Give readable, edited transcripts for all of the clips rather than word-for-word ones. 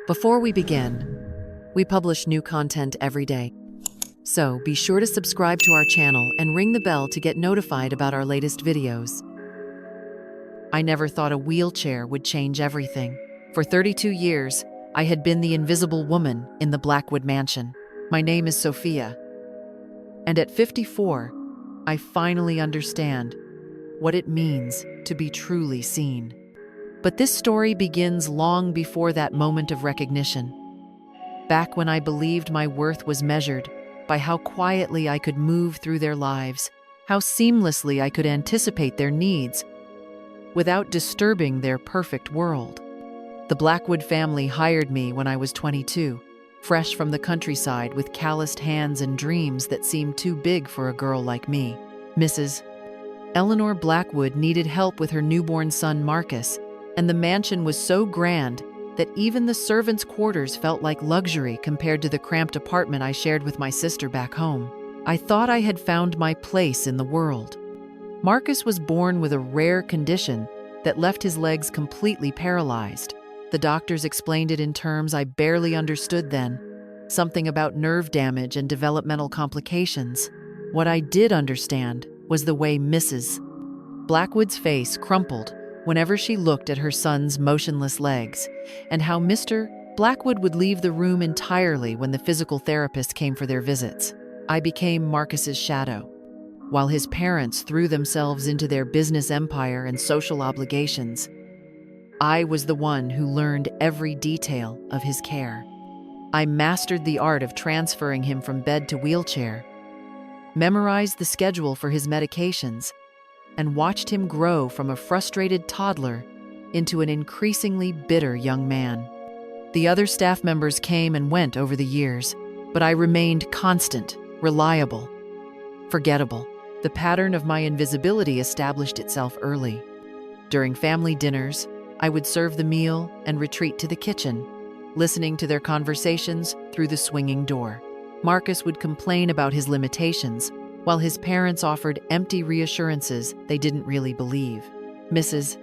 Before we begin, we publish new content every day. So be sure to subscribe to our channel and ring the bell to get notified about our latest videos. I never thought a wheelchair would change everything. For 32 years, I had been the invisible woman in the Blackwood mansion. My name is Sophia. And at 54, I finally understand what it means to be truly seen. But this story begins long before that moment of recognition. Back when I believed my worth was measured by how quietly I could move through their lives, how seamlessly I could anticipate their needs without disturbing their perfect world. The Blackwood family hired me when I was 22, fresh from the countryside with calloused hands and dreams that seemed too big for a girl like me. Mrs. Eleanor Blackwood needed help with her newborn son Marcus, and the mansion was so grand that even the servants' quarters felt like luxury compared to the cramped apartment I shared with my sister back home. I thought I had found my place in the world. Marcus was born with a rare condition that left his legs completely paralyzed. The doctors explained it in terms I barely understood then, something about nerve damage and developmental complications. What I did understand was the way Mrs. Blackwood's face crumpled whenever she looked at her son's motionless legs, and how Mr. Blackwood would leave the room entirely when the physical therapist came for their visits. I became Marcus's shadow. While his parents threw themselves into their business empire and social obligations, I was the one who learned every detail of his care. I mastered the art of transferring him from bed to wheelchair, memorized the schedule for his medications, and watched him grow from a frustrated toddler into an increasingly bitter young man. The other staff members came and went over the years, but I remained constant, reliable, forgettable. The pattern of my invisibility established itself early. During family dinners, I would serve the meal and retreat to the kitchen, listening to their conversations through the swinging door. Marcus would complain about his limitations, while his parents offered empty reassurances they didn't really believe. Mrs.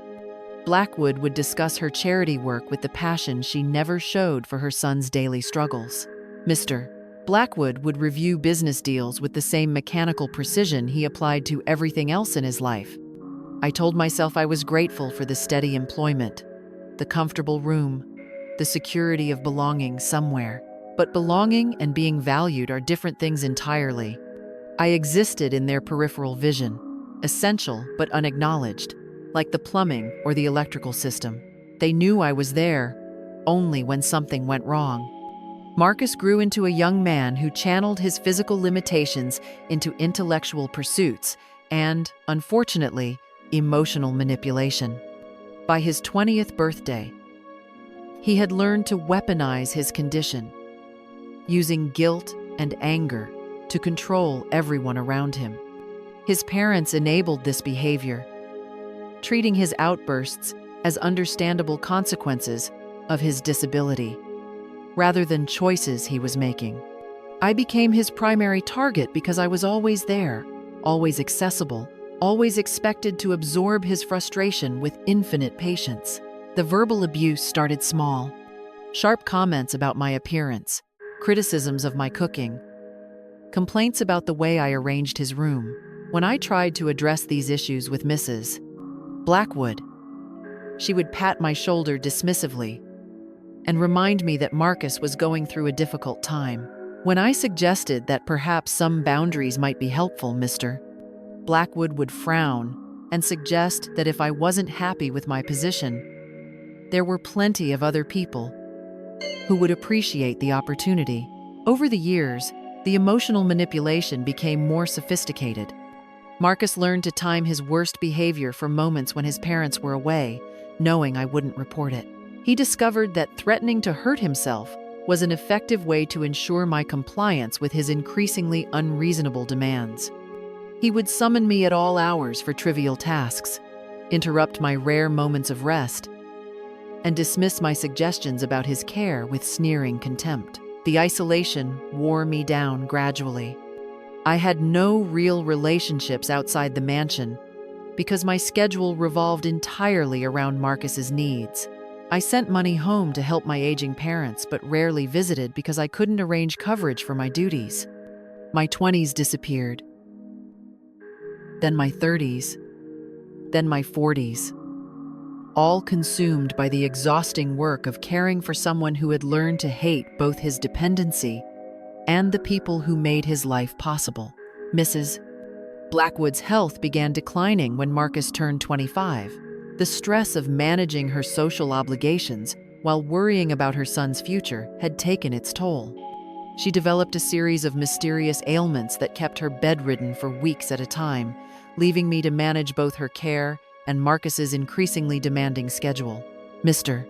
Blackwood would discuss her charity work with the passion she never showed for her son's daily struggles. Mr. Blackwood would review business deals with the same mechanical precision he applied to everything else in his life. I told myself I was grateful for the steady employment, the comfortable room, the security of belonging somewhere. But belonging and being valued are different things entirely. I existed in their peripheral vision, essential but unacknowledged, like the plumbing or the electrical system. They knew I was there only when something went wrong. Marcus grew into a young man who channeled his physical limitations into intellectual pursuits and, unfortunately, emotional manipulation. By his 20th birthday, he had learned to weaponize his condition, using guilt and anger to control everyone around him. His parents enabled this behavior, treating his outbursts as understandable consequences of his disability, rather than choices he was making. I became his primary target because I was always there, always accessible, always expected to absorb his frustration with infinite patience. The verbal abuse started small. Sharp comments about my appearance, criticisms of my cooking, complaints about the way I arranged his room. When I tried to address these issues with Mrs. Blackwood, she would pat my shoulder dismissively and remind me that Marcus was going through a difficult time. When I suggested that perhaps some boundaries might be helpful, Mr. Blackwood would frown and suggest that if I wasn't happy with my position, there were plenty of other people who would appreciate the opportunity. Over the years, the emotional manipulation became more sophisticated. Marcus learned to time his worst behavior for moments when his parents were away, knowing I wouldn't report it. He discovered that threatening to hurt himself was an effective way to ensure my compliance with his increasingly unreasonable demands. He would summon me at all hours for trivial tasks, interrupt my rare moments of rest, and dismiss my suggestions about his care with sneering contempt. The isolation wore me down gradually. I had no real relationships outside the mansion because my schedule revolved entirely around Marcus's needs. I sent money home to help my aging parents, but rarely visited because I couldn't arrange coverage for my duties. My 20s disappeared, then my 30s, then my 40s, all consumed by the exhausting work of caring for someone who had learned to hate both his dependency and the people who made his life possible. Mrs. Blackwood's health began declining when Marcus turned 25. The stress of managing her social obligations while worrying about her son's future had taken its toll. She developed a series of mysterious ailments that kept her bedridden for weeks at a time, leaving me to manage both her care and Marcus's increasingly demanding schedule. Mr.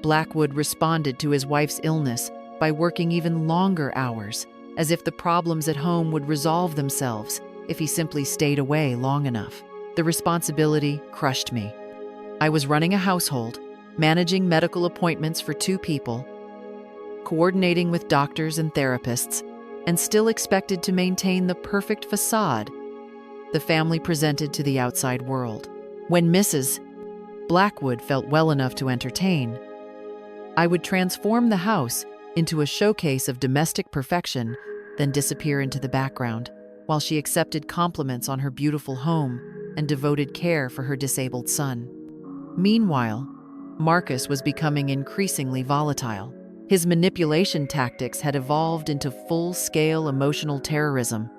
Blackwood responded to his wife's illness by working even longer hours, as if the problems at home would resolve themselves if he simply stayed away long enough. The responsibility crushed me. I was running a household, managing medical appointments for 2 people, coordinating with doctors and therapists, and still expected to maintain the perfect facade the family presented to the outside world. When Mrs. Blackwood felt well enough to entertain, I would transform the house into a showcase of domestic perfection, then disappear into the background, while she accepted compliments on her beautiful home and devoted care for her disabled son. Meanwhile, Marcus was becoming increasingly volatile. His manipulation tactics had evolved into full-scale emotional terrorism.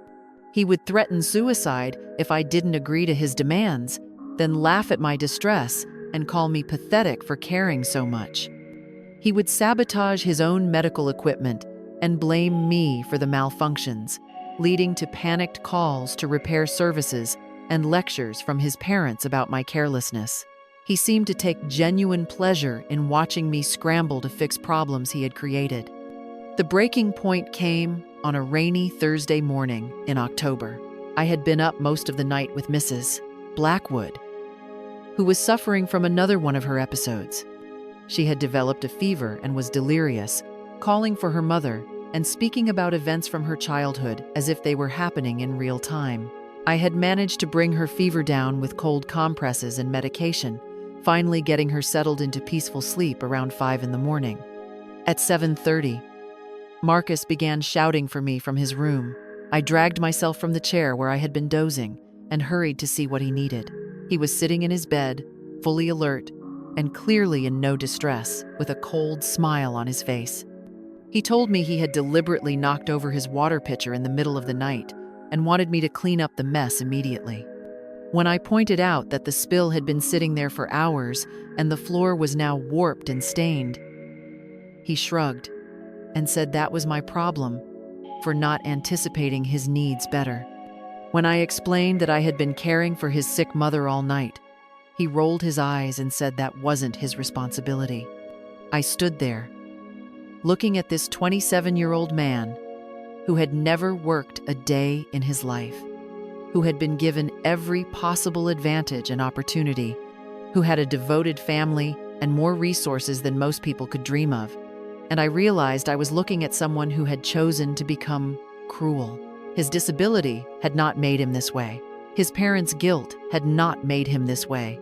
He would threaten suicide if I didn't agree to his demands, then laugh at my distress and call me pathetic for caring so much. He would sabotage his own medical equipment and blame me for the malfunctions, leading to panicked calls to repair services and lectures from his parents about my carelessness. He seemed to take genuine pleasure in watching me scramble to fix problems he had created. The breaking point came on a rainy Thursday morning in October. I had been up most of the night with Mrs. Blackwood, who was suffering from another one of her episodes. She had developed a fever and was delirious, calling for her mother and speaking about events from her childhood as if they were happening in real time. I had managed to bring her fever down with cold compresses and medication, finally getting her settled into peaceful sleep around 5 in the morning. At 7:30, Marcus began shouting for me from his room. I dragged myself from the chair where I had been dozing and hurried to see what he needed. He was sitting in his bed, fully alert, and clearly in no distress, with a cold smile on his face. He told me he had deliberately knocked over his water pitcher in the middle of the night and wanted me to clean up the mess immediately. When I pointed out that the spill had been sitting there for hours and the floor was now warped and stained, he shrugged and said that was my problem for not anticipating his needs better. When I explained that I had been caring for his sick mother all night, he rolled his eyes and said that wasn't his responsibility. I stood there, looking at this 27-year-old man who had never worked a day in his life, who had been given every possible advantage and opportunity, who had a devoted family and more resources than most people could dream of. And I realized I was looking at someone who had chosen to become cruel. His disability had not made him this way. His parents' guilt had not made him this way.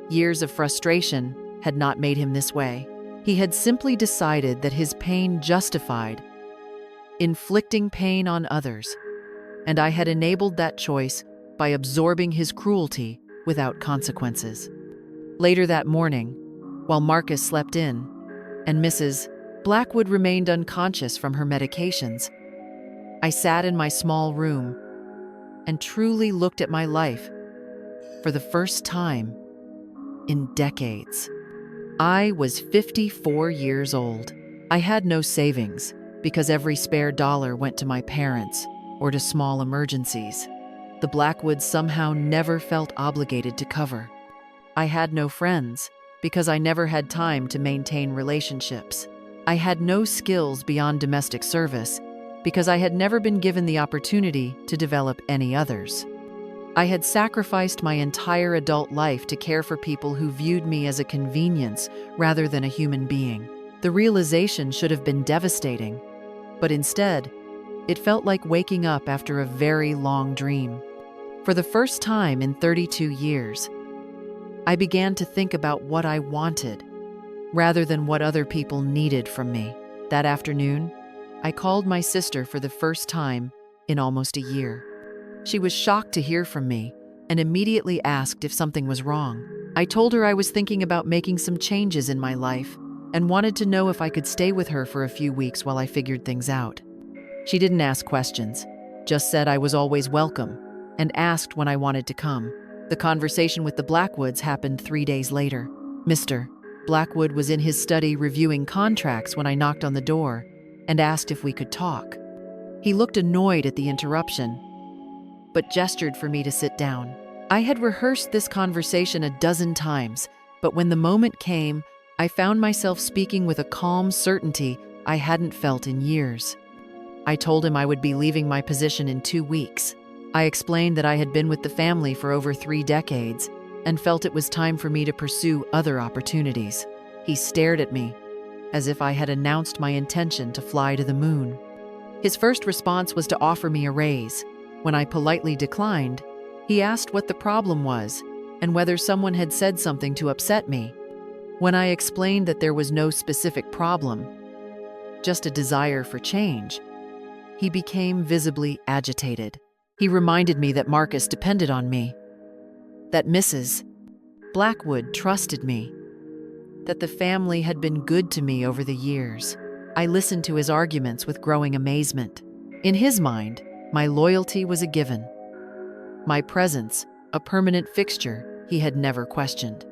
Years of frustration had not made him this way. He had simply decided that his pain justified inflicting pain on others, and I had enabled that choice by absorbing his cruelty without consequences. Later that morning, while Marcus slept in and Mrs. Blackwood remained unconscious from her medications, I sat in my small room and truly looked at my life for the first time in decades. I was 54 years old. I had no savings because every spare dollar went to my parents or to small emergencies the Blackwoods somehow never felt obligated to cover. I had no friends because I never had time to maintain relationships. I had no skills beyond domestic service because I had never been given the opportunity to develop any others. I had sacrificed my entire adult life to care for people who viewed me as a convenience rather than a human being. The realization should have been devastating, but instead, it felt like waking up after a very long dream. For the first time in 32 years, I began to think about what I wanted rather than what other people needed from me. That afternoon, I called my sister for the first time in almost a year. She was shocked to hear from me and immediately asked if something was wrong. I told her I was thinking about making some changes in my life and wanted to know if I could stay with her for a few weeks while I figured things out. She didn't ask questions, just said I was always welcome, and asked when I wanted to come. The conversation with the Blackwoods happened 3 days later. Mr. Blackwood was in his study reviewing contracts when I knocked on the door and asked if we could talk. He looked annoyed at the interruption, but gestured for me to sit down. I had rehearsed this conversation a dozen times, but when the moment came, I found myself speaking with a calm certainty I hadn't felt in years. I told him I would be leaving my position in 2 weeks. I explained that I had been with the family for over 3 decades and felt it was time for me to pursue other opportunities. He stared at me, as if I had announced my intention to fly to the moon. His first response was to offer me a raise. When I politely declined, he asked what the problem was and whether someone had said something to upset me. When I explained that there was no specific problem, just a desire for change, he became visibly agitated. He reminded me that Marcus depended on me, that Mrs. Blackwood trusted me, that the family had been good to me over the years. I listened to his arguments with growing amazement. In his mind, my loyalty was a given. My presence, a permanent fixture he had never questioned.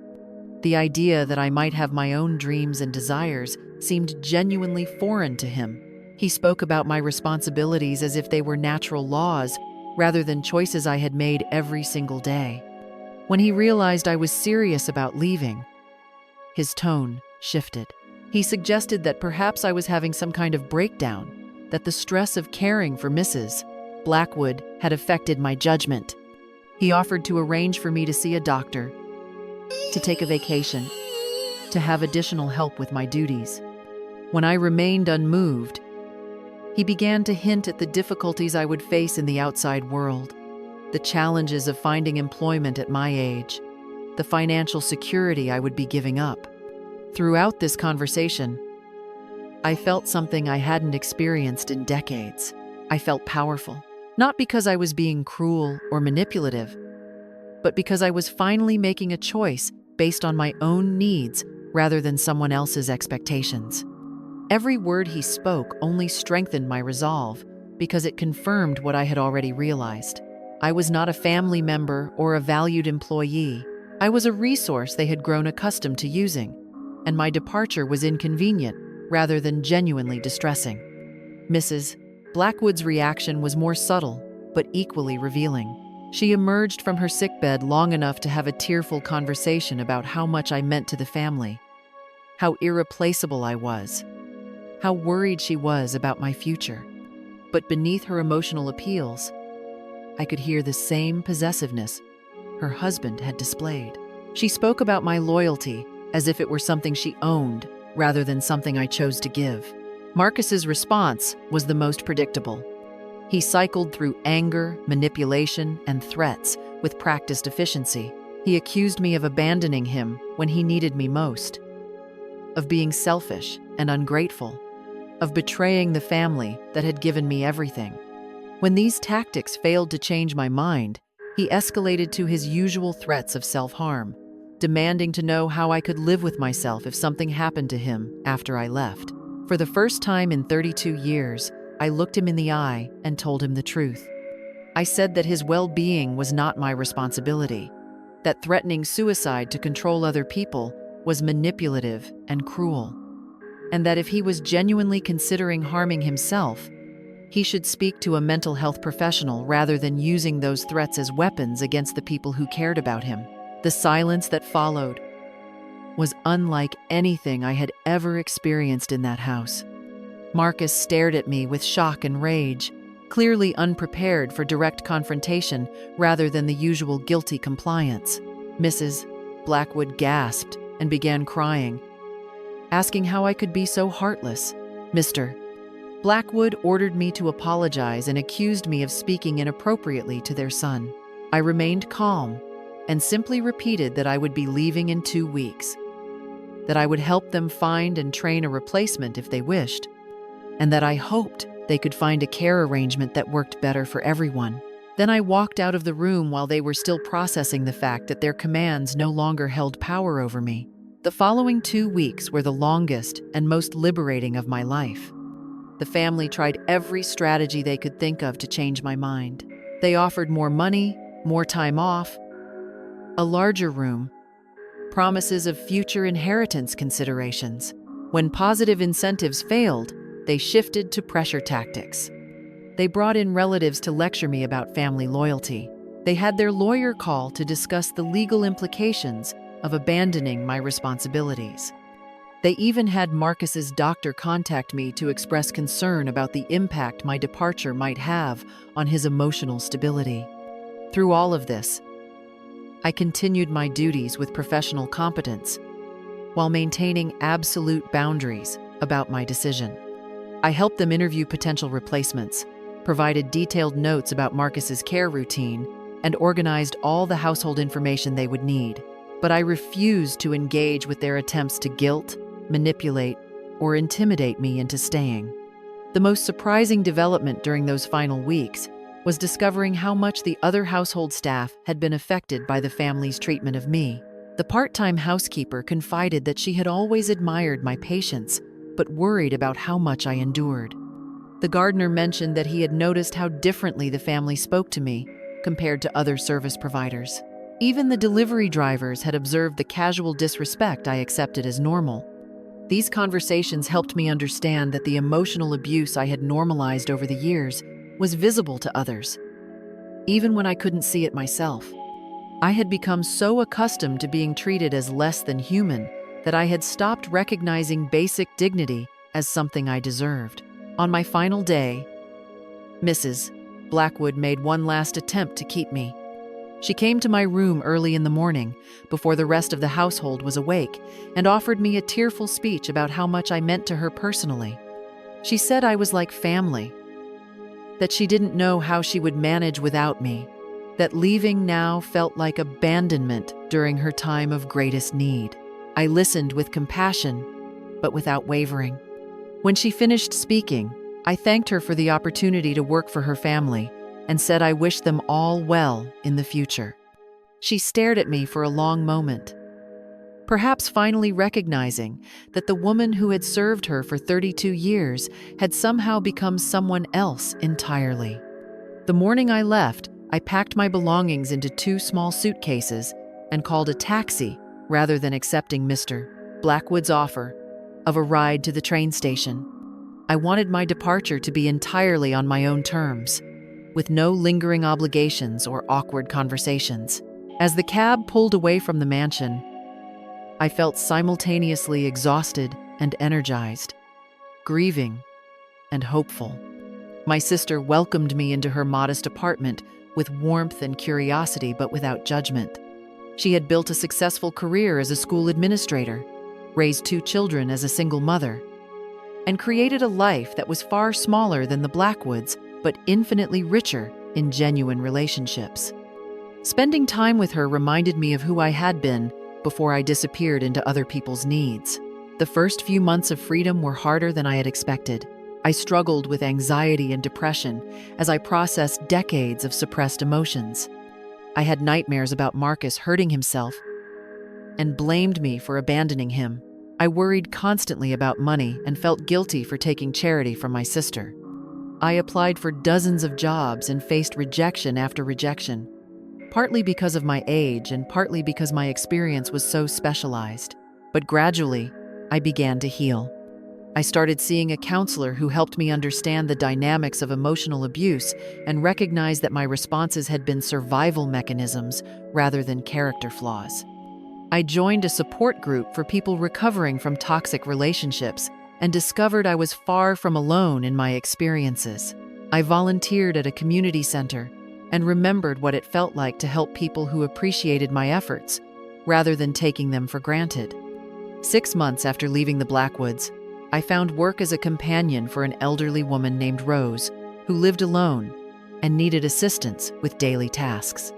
The idea that I might have my own dreams and desires seemed genuinely foreign to him. He spoke about my responsibilities as if they were natural laws rather than choices I had made every single day. When he realized I was serious about leaving, his tone shifted. He suggested that perhaps I was having some kind of breakdown, that the stress of caring for Mrs. Blackwood had affected my judgment. He offered to arrange for me to see a doctor, to take a vacation, to have additional help with my duties. When I remained unmoved, he began to hint at the difficulties I would face in the outside world, the challenges of finding employment at my age, the financial security I would be giving up. Throughout this conversation, I felt something I hadn't experienced in decades. I felt powerful, not because I was being cruel or manipulative, but because I was finally making a choice based on my own needs rather than someone else's expectations. Every word he spoke only strengthened my resolve because it confirmed what I had already realized. I was not a family member or a valued employee. I was a resource they had grown accustomed to using, and my departure was inconvenient rather than genuinely distressing. Mrs. Blackwood's reaction was more subtle, but equally revealing. She emerged from her sickbed long enough to have a tearful conversation about how much I meant to the family, how irreplaceable I was, how worried she was about my future. But beneath her emotional appeals, I could hear the same possessiveness her husband had displayed. She spoke about my loyalty as if it were something she owned rather than something I chose to give. Marcus's response was the most predictable. He cycled through anger, manipulation, and threats with practiced efficiency. He accused me of abandoning him when he needed me most, of being selfish and ungrateful, of betraying the family that had given me everything. When these tactics failed to change my mind, he escalated to his usual threats of self-harm, demanding to know how I could live with myself if something happened to him after I left. For the first time in 32 years, I looked him in the eye and told him the truth. I said that his well-being was not my responsibility, that threatening suicide to control other people was manipulative and cruel, and that if he was genuinely considering harming himself, he should speak to a mental health professional rather than using those threats as weapons against the people who cared about him. The silence that followed was unlike anything I had ever experienced in that house. Marcus stared at me with shock and rage, clearly unprepared for direct confrontation rather than the usual guilty compliance. Mrs. Blackwood gasped and began crying, asking how I could be so heartless. Mr. Blackwood ordered me to apologize and accused me of speaking inappropriately to their son. I remained calm and simply repeated that I would be leaving in 2 weeks. that I would help them find and train a replacement if they wished, and that I hoped they could find a care arrangement that worked better for everyone. Then I walked out of the room while they were still processing the fact that their commands no longer held power over me. The following 2 weeks were the longest and most liberating of my life. The family tried every strategy they could think of to change my mind. They offered more money, more time off, a larger room, promises of future inheritance considerations. When positive incentives failed, they shifted to pressure tactics. They brought in relatives to lecture me about family loyalty. They had their lawyer call to discuss the legal implications of abandoning my responsibilities. They even had Marcus's doctor contact me to express concern about the impact my departure might have on his emotional stability. Through all of this, I continued my duties with professional competence while maintaining absolute boundaries about my decision. I helped them interview potential replacements, provided detailed notes about Marcus's care routine, and organized all the household information they would need. But I refused to engage with their attempts to guilt, manipulate, or intimidate me into staying. The most surprising development during those final weeks was discovering how much the other household staff had been affected by the family's treatment of me. The part-time housekeeper confided that she had always admired my patience, but worried about how much I endured. The gardener mentioned that he had noticed how differently the family spoke to me compared to other service providers. Even the delivery drivers had observed the casual disrespect I accepted as normal. These conversations helped me understand that the emotional abuse I had normalized over the years was visible to others, even when I couldn't see it myself. I had become so accustomed to being treated as less than human that I had stopped recognizing basic dignity as something I deserved. On my final day, Mrs. Blackwood made one last attempt to keep me. She came to my room early in the morning, before the rest of the household was awake, and offered me a tearful speech about how much I meant to her personally. She said I was like family, that she didn't know how she would manage without me, that leaving now felt like abandonment during her time of greatest need. I listened with compassion, but without wavering. When she finished speaking, I thanked her for the opportunity to work for her family and said I wished them all well in the future. She stared at me for a long moment, perhaps finally recognizing that the woman who had served her for 32 years had somehow become someone else entirely. The morning I left, I packed my belongings into 2 small suitcases and called a taxi rather than accepting Mr. Blackwood's offer of a ride to the train station. I wanted my departure to be entirely on my own terms, with no lingering obligations or awkward conversations. As the cab pulled away from the mansion, I felt simultaneously exhausted and energized, grieving and hopeful. My sister welcomed me into her modest apartment with warmth and curiosity, but without judgment. She had built a successful career as a school administrator, raised 2 children as a single mother, and created a life that was far smaller than the Blackwoods, but infinitely richer in genuine relationships. Spending time with her reminded me of who I had been before I disappeared into other people's needs. The first few months of freedom were harder than I had expected. I struggled with anxiety and depression as I processed decades of suppressed emotions. I had nightmares about Marcus hurting himself and blamed me for abandoning him. I worried constantly about money and felt guilty for taking charity from my sister. I applied for dozens of jobs and faced rejection after rejection, partly because of my age and partly because my experience was so specialized. But gradually, I began to heal. I started seeing a counselor who helped me understand the dynamics of emotional abuse and recognize that my responses had been survival mechanisms rather than character flaws. I joined a support group for people recovering from toxic relationships and discovered I was far from alone in my experiences. I volunteered at a community center and remembered what it felt like to help people who appreciated my efforts rather than taking them for granted. 6 months after leaving the Blackwoods, I found work as a companion for an elderly woman named Rose, who lived alone and needed assistance with daily tasks.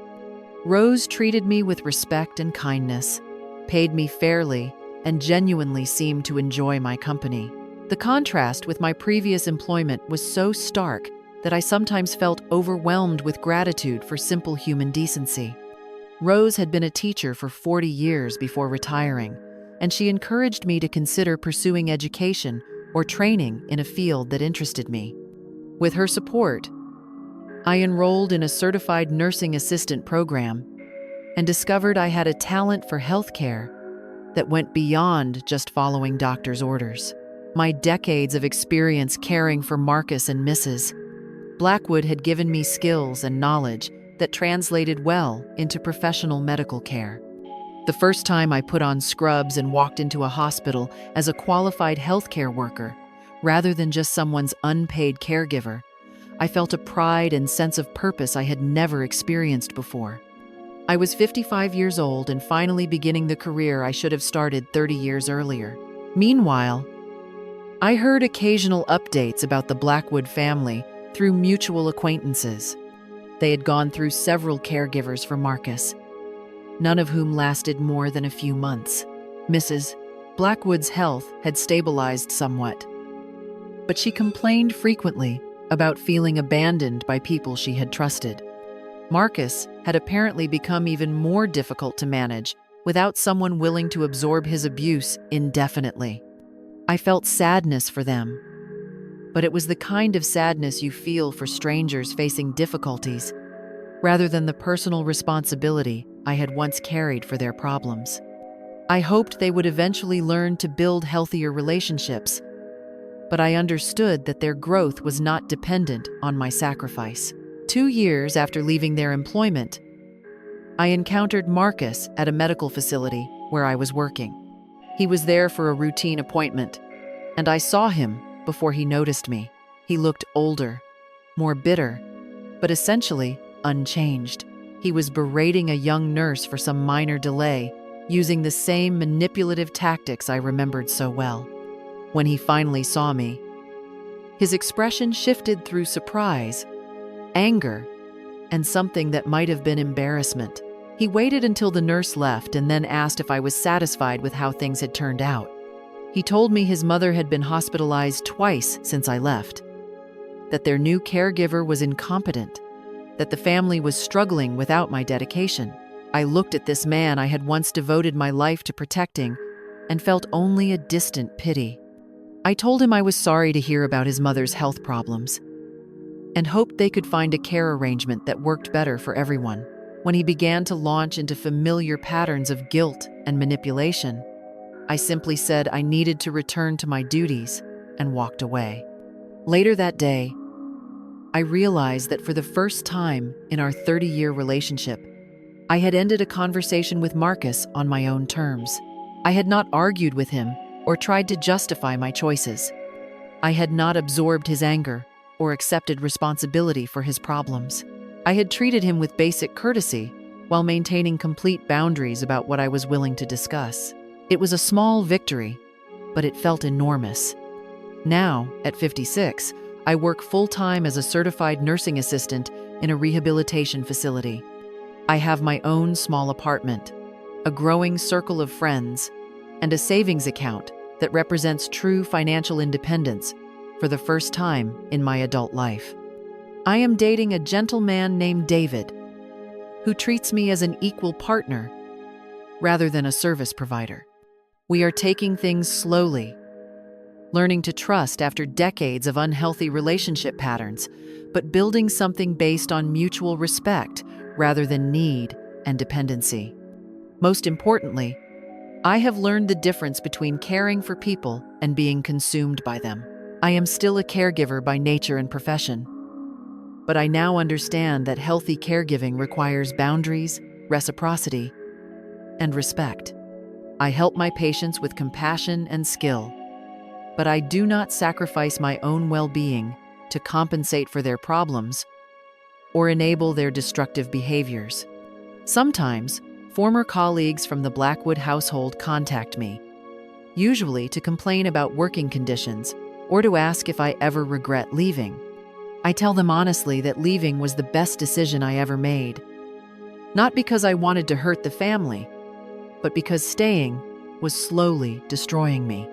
Rose treated me with respect and kindness, paid me fairly, and genuinely seemed to enjoy my company. The contrast with my previous employment was so stark that I sometimes felt overwhelmed with gratitude for simple human decency. Rose had been a teacher for 40 years before retiring, and she encouraged me to consider pursuing education or training in a field that interested me. With her support, I enrolled in a certified nursing assistant program and discovered I had a talent for healthcare that went beyond just following doctor's orders. My decades of experience caring for Marcus and Mrs. Blackwood had given me skills and knowledge that translated well into professional medical care. The first time I put on scrubs and walked into a hospital as a qualified healthcare worker, rather than just someone's unpaid caregiver, I felt a pride and sense of purpose I had never experienced before. I was 55 years old and finally beginning the career I should have started 30 years earlier. Meanwhile, I heard occasional updates about the Blackwood family through mutual acquaintances. They had gone through several caregivers for Marcus, none of whom lasted more than a few months. Mrs. Blackwood's health had stabilized somewhat, but she complained frequently about feeling abandoned by people she had trusted. Marcus had apparently become even more difficult to manage without someone willing to absorb his abuse indefinitely. I felt sadness for them, but it was the kind of sadness you feel for strangers facing difficulties, rather than the personal responsibility I had once carried for their problems. I hoped they would eventually learn to build healthier relationships, but I understood that their growth was not dependent on my sacrifice. 2 years after leaving their employment, I encountered Marcus at a medical facility where I was working. He was there for a routine appointment, and I saw him before he noticed me. He looked older, more bitter, but essentially unchanged. He was berating a young nurse for some minor delay, using the same manipulative tactics I remembered so well. When he finally saw me, his expression shifted through surprise, anger, and something that might have been embarrassment. He waited until the nurse left and then asked if I was satisfied with how things had turned out. He told me his mother had been hospitalized twice since I left, that their new caregiver was incompetent, that the family was struggling without my dedication. I looked at this man I had once devoted my life to protecting and felt only a distant pity. I told him I was sorry to hear about his mother's health problems and hoped they could find a care arrangement that worked better for everyone. When he began to launch into familiar patterns of guilt and manipulation, I simply said I needed to return to my duties and walked away. Later that day, I realized that for the first time in our 30-year relationship, I had ended a conversation with Marcus on my own terms. I had not argued with him or tried to justify my choices. I had not absorbed his anger or accepted responsibility for his problems. I had treated him with basic courtesy while maintaining complete boundaries about what I was willing to discuss. It was a small victory, but it felt enormous. Now, at 56, I work full-time as a certified nursing assistant in a rehabilitation facility. I have my own small apartment, a growing circle of friends, and a savings account that represents true financial independence for the first time in my adult life. I am dating a gentleman named David, who treats me as an equal partner rather than a service provider. We are taking things slowly, learning to trust after decades of unhealthy relationship patterns, but building something based on mutual respect rather than need and dependency. Most importantly, I have learned the difference between caring for people and being consumed by them. I am still a caregiver by nature and profession, but I now understand that healthy caregiving requires boundaries, reciprocity, and respect. I help my patients with compassion and skill, but I do not sacrifice my own well-being to compensate for their problems or enable their destructive behaviors. Sometimes, former colleagues from the Blackwood household contact me, usually to complain about working conditions or to ask if I ever regret leaving. I tell them honestly that leaving was the best decision I ever made, not because I wanted to hurt the family, but because staying was slowly destroying me.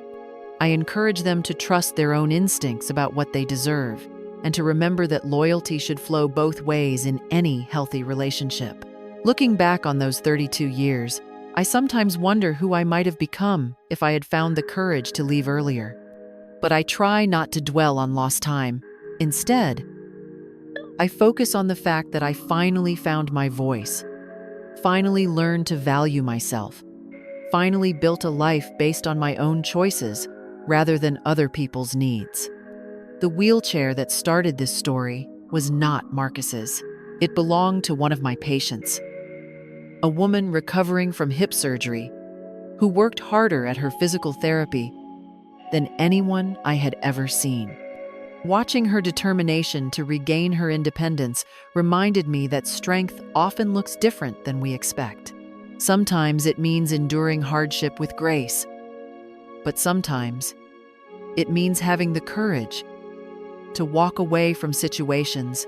I encourage them to trust their own instincts about what they deserve and to remember that loyalty should flow both ways in any healthy relationship. Looking back on those 32 years, I sometimes wonder who I might have become if I had found the courage to leave earlier. But I try not to dwell on lost time. Instead, I focus on the fact that I finally found my voice, finally learned to value myself, finally built a life based on my own choices rather than other people's needs. The wheelchair that started this story was not Marcus's. It belonged to one of my patients, a woman recovering from hip surgery who worked harder at her physical therapy than anyone I had ever seen. Watching her determination to regain her independence reminded me that strength often looks different than we expect. Sometimes it means enduring hardship with grace, but sometimes it means having the courage to walk away from situations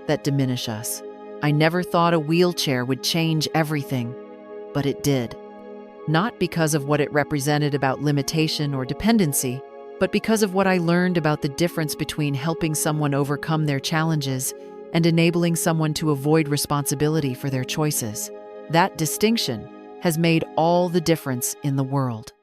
that diminish us. I never thought a wheelchair would change everything, but it did. Not because of what it represented about limitation or dependency, but because of what I learned about the difference between helping someone overcome their challenges and enabling someone to avoid responsibility for their choices. That distinction has made all the difference in the world.